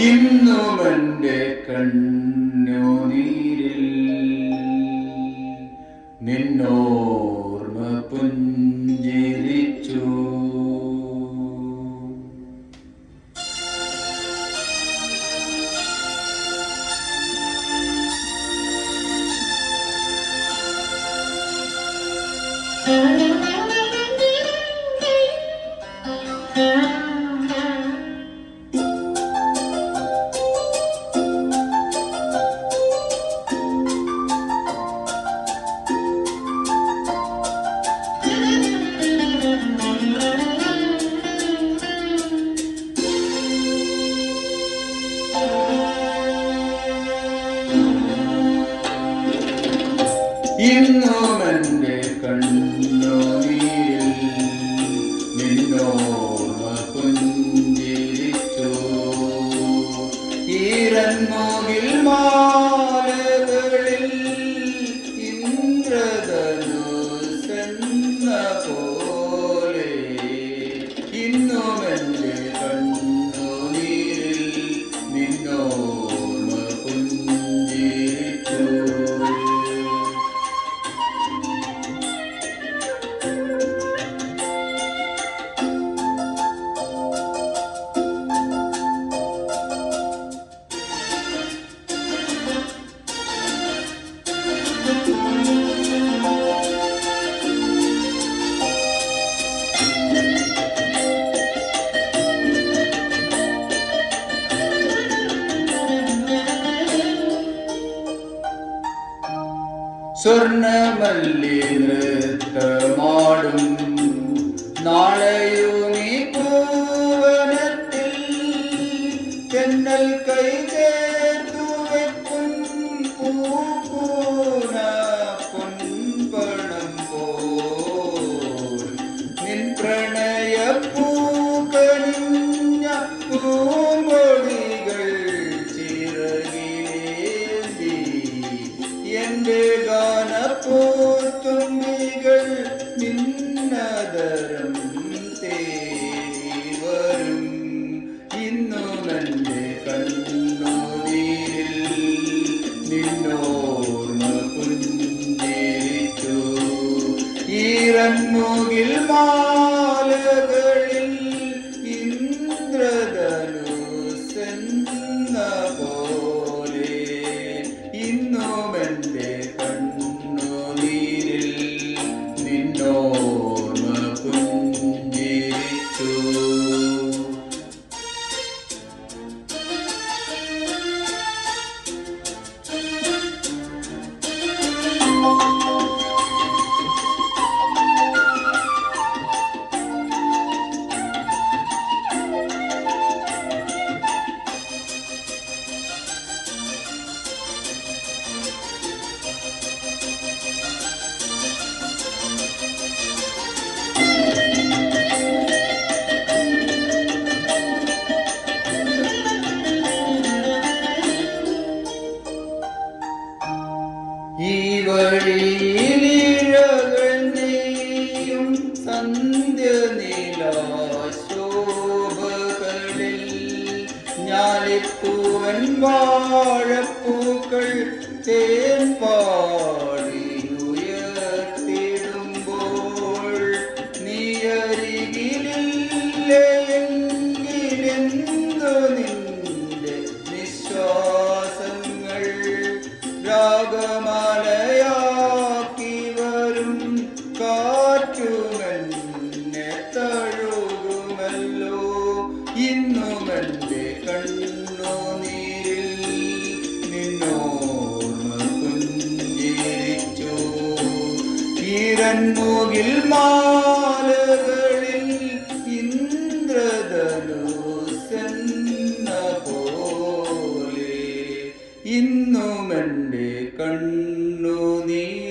ഇന്നുമെന്റെ കണ്ണുനീരിൽ നിന്നോർമ്മ പുഞ്ചിരിച്ചു. ഇന്നുമെന്റെ കണ്ണുനീരിൽ നിന്നോർമ്മ പുഞ്ചിരിച്ചു. ഈരന്മുകിൽ മാലകളിൽ ഇന്ദ്രധനുസ്സെന്ന പോലെ ഇന്നുമെന്റെ കണ്ണുനീരിൽ നിന്നോർമ്മ പുഞ്ചിരിച്ചു. സ്വർണമല്ലി നൃത്തമാടും നാളെയുമീ പൂവനത്തിൽ തെന്നൽ കൈ ചേർത്തു വെക്കും പൂക്കൂന പൊൻപണം പോൽ നിൻ പ്രണയ പൂക്കണിഞ്ഞ പൂമ്പൊടികൾ ചിറകിലേന്തി എന്റെ പൂത്തുമ്പികൾ നിന്നതരം തേടി വരും. ഇന്നുമെന്റെ കണ്ണുനീരിൽ നിന്നോർമ്മ പുഞ്ചിരിച്ചു. ഈറൻമുകിൽ മാലകളിൽ ഇന്ദ്രധനുസ്സെന്ന പോലെ ഇന്നുമെന്റെ ഈ വഴിയിലിഴകൾ നെയ്യും സന്ധ്യനിലാശോഭകളിൽ ഞാലിപ്പൂവൻ വാഴപ്പൂക്കൾ തേൻ പാടിയുയർത്തിടുമ്പോൾ നീയരികിലെങ്കിലെന്തു നിന്റെ നിശ്വാസങ്ങൾ രാഗമാലയാക്കി വരും കാറ്റുമെന്നെ തഴുകുമല്ലോ. ഇന്നുമെന്റെ കണ്ണുനീരിൽ നിന്നോർമ്മ പുഞ്ചിരിച്ചു. ഈരൻമുകിൽ മാലകളിൽ ഇന്ദ്രധനുസ്സെന്ന പോലെ ഇന്നുമെന്റെ കണ്ണുനീർ